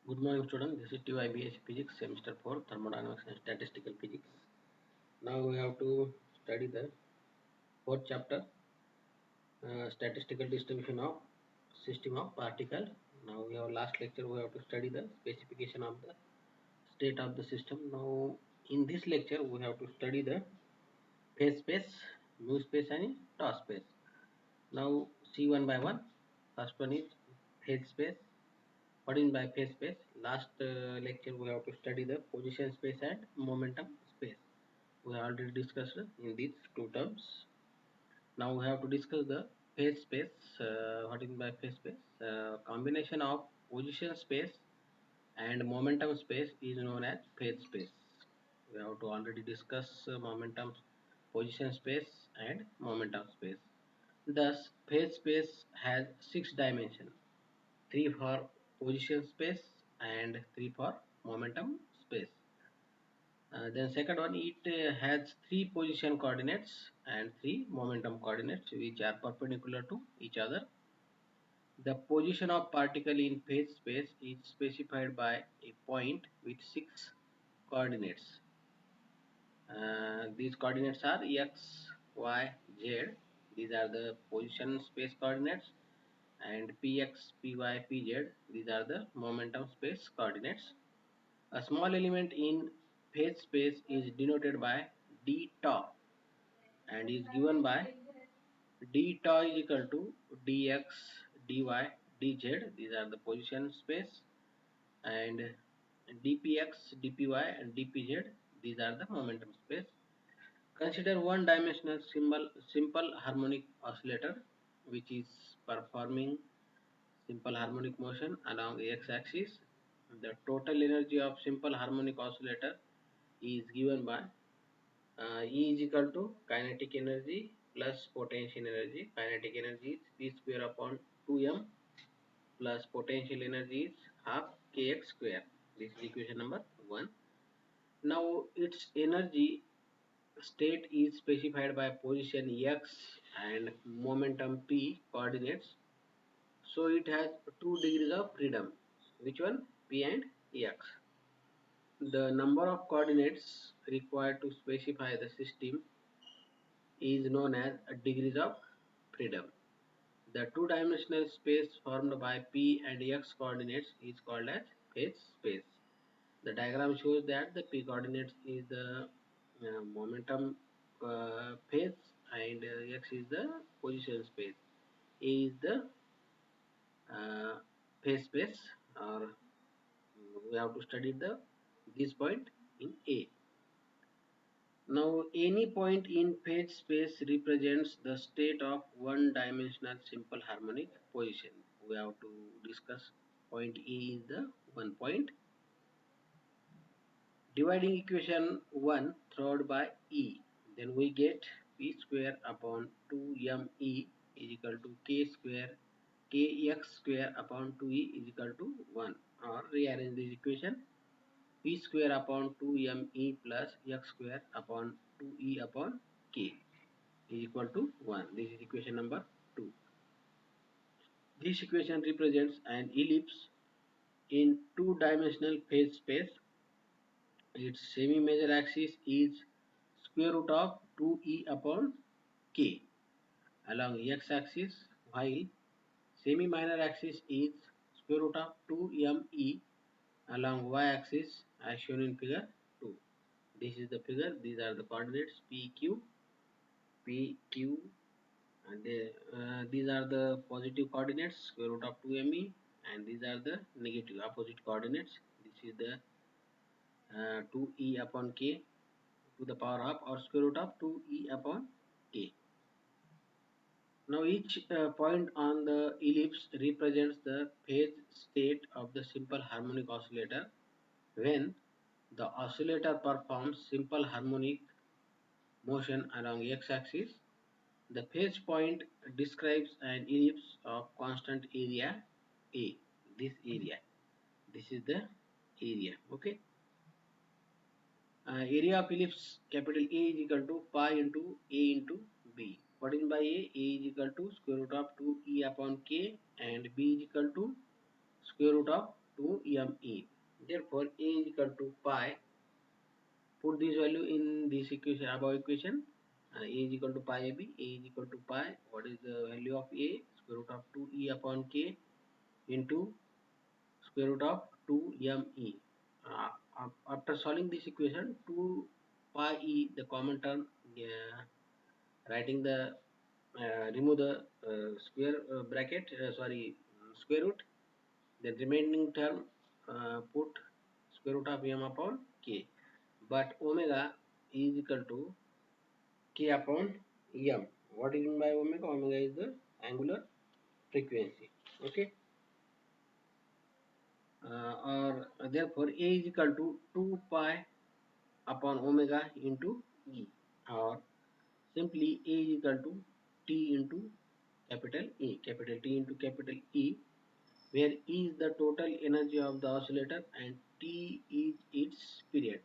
Good morning, students. This is TYBH Physics, Semester 4, Thermodynamics and Statistical Physics. Now we have to study the fourth chapter, Statistical Distribution of System of Particle. Now we have last lecture. We have to study the specification of the state of the system. Now in this lecture, we have to study the phase space, mu space, and tau space. Now see one by one. First one is phase space. What is by phase space? Last lecture we have to study the position space and momentum space. We already discussed in these two terms. Now we have to discuss the phase space. What is by phase space? Combination of position space and momentum space is known as phase space. We have to already discuss momentum, position space and momentum space. Thus, phase space has 6 dimensions: 3 for position space and 3 for momentum space. Then second one, it has 3 position coordinates and 3 momentum coordinates which are perpendicular to each other. The position of particle in phase space is specified by a point with 6 coordinates. These coordinates are x, y, z. These are the position space coordinates, and px, py, pz. These are the momentum space coordinates. A small element in phase space is denoted by d tau and is given by d tau is equal to dx, dy, dz. These are the position space, and dpx, dpy, and dpz. These are the momentum space. Consider one-dimensional simple harmonic oscillator which is performing simple harmonic motion along the x-axis. The total energy of simple harmonic oscillator is given by E is equal to kinetic energy plus potential energy. Kinetic energy is p square upon 2m plus potential energy is half kx square. This is equation number 1. Now its energy state is specified by position x and momentum p coordinates. So it has 2 degrees of freedom. Which one? P and x. The number of coordinates required to specify the system is known as degrees of freedom. The two-dimensional space formed by p and x coordinates is called as phase space. The diagram shows that the p coordinates is the momentum phase and x is the position space. A is the phase space, or we have to study the this point in A. Now, any point in phase space represents the state of one-dimensional simple harmonic position. We have to discuss point A is the one point. Dividing equation 1 throughout by E, then we get p square upon 2me is equal to k square kx square upon 2e is equal to 1. Or rearrange this equation, p square upon 2me plus x square upon 2e upon k is equal to 1. This is equation number 2. This equation represents an ellipse in two-dimensional phase space. Its semi-major axis is square root of 2e upon k along x-axis, while semi-minor axis is square root of 2me along y-axis as shown in figure 2. This is the figure. These are the coordinates PQ, and these are the positive coordinates square root of 2me, and these are the negative opposite coordinates. This is the 2e upon k to the power half, or square root of 2e upon k. Now each point on the ellipse represents the phase state of the simple harmonic oscillator. When the oscillator performs simple harmonic motion along x-axis, the phase point describes an ellipse of constant area A. This area. This is the area. Okay. Area of ellipse capital A is equal to pi into A into B. What is by A? A is equal to square root of 2e upon k, and B is equal to square root of 2me. Therefore, A is equal to pi. Put this value in this equation, above equation. A is equal to pi ab. A is equal to pi. What is the value of A? Square root of 2e upon k into square root of 2me. After solving this equation, 2 pi e, the common term, writing the remove the square bracket, square root, the remaining term, put square root of m upon k, but omega is equal to k upon m. What is meant by omega? Omega is the angular frequency. Okay. Or therefore A is equal to 2 pi upon omega into E, or simply A is equal to T into capital E, capital T into capital E, where E is the total energy of the oscillator and T is its period.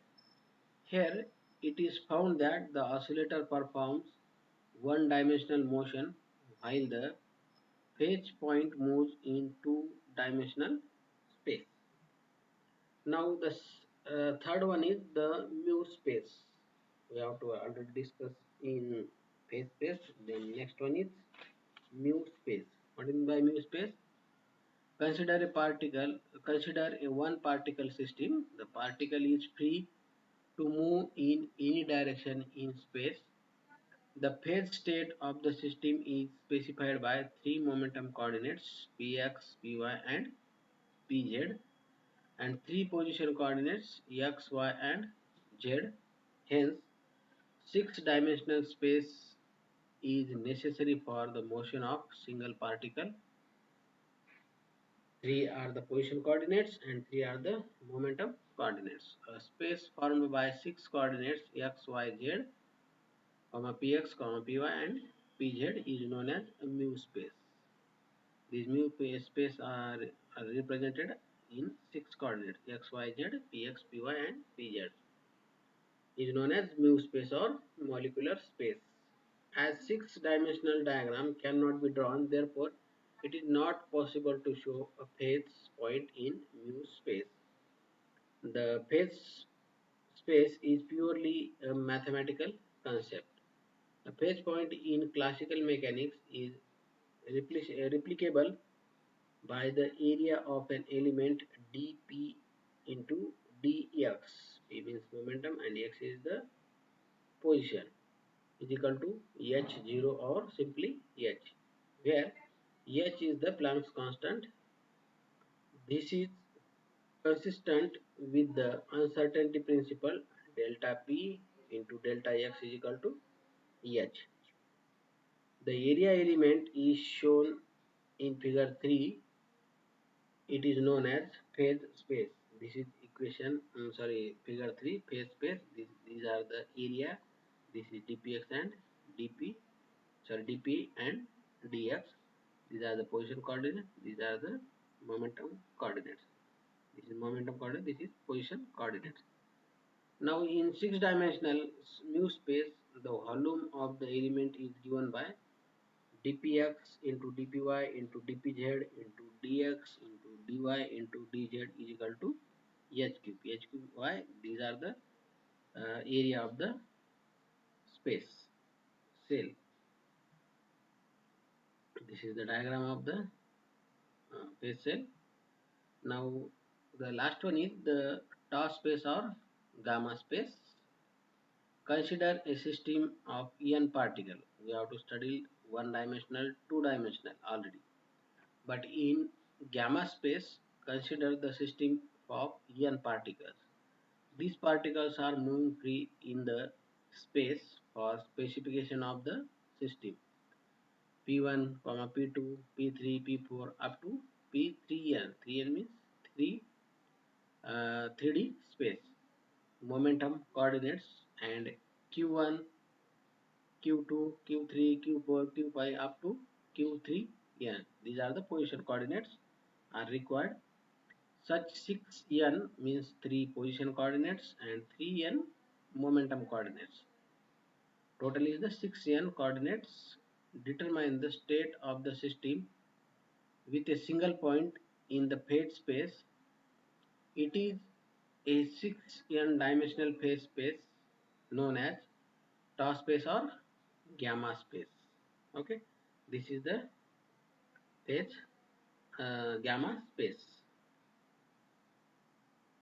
Here it is found that the oscillator performs one-dimensional motion while the phase point moves in two-dimensional space. Now the third one is the mu space. We have to already discuss in phase space. Then next one is mu space. What is by mu space? Consider a particle. Consider a one particle system. The particle is free to move in any direction in space. The phase state of the system is specified by three momentum coordinates px, py, and pz, and three position coordinates x, y, and z. Hence, six-dimensional space is necessary for the motion of single particle. Three are the position coordinates and three are the momentum coordinates. A space formed by six coordinates x, y, z, px, py, and pz is known as a mu space. These mu space are represented in six coordinates x, y, z, px, py, and pz. Is known as mu space or molecular space. As six-dimensional diagram cannot be drawn, therefore it is not possible to show a phase point in mu space. The phase space is purely a mathematical concept. A phase point in classical mechanics is replicable by the area of an element dp into dx. P means momentum and x is the position, is equal to h0 or simply h, where h is the Planck's constant. This is consistent with the uncertainty principle delta p into delta x is equal to h. The area element is shown in figure 3. It is known as phase space. This is equation, figure 3, phase space. These are the area. This is dpx and dp, dp and dx. These are the position coordinates. These are the momentum coordinates. This is momentum coordinate. This is position coordinates. Now in six-dimensional mu space, the volume of the element is given by dpx into dpy into dpz into dx into dy into dz is equal to h cube. H cube, why? These are the area of the space cell. This is the diagram of the phase cell. Now the last one is the tau space or gamma space. Consider a system of n particle. We have to study one dimensional, two dimensional already. But in gamma space, consider the system of n particles. These particles are moving free in the space for specification of the system. P1, P2, P3, P4 up to P3n. 3n means 3D space. Momentum coordinates and Q1, Q2, Q3, Q4, Q5 up to Q3n. These are the position coordinates are required. Such 6n means 3 position coordinates and 3n momentum coordinates. Total is the 6n coordinates determine the state of the system with a single point in the phase space. It is a 6n dimensional phase space known as tau space or gamma space. Okay, this is the phase gamma space.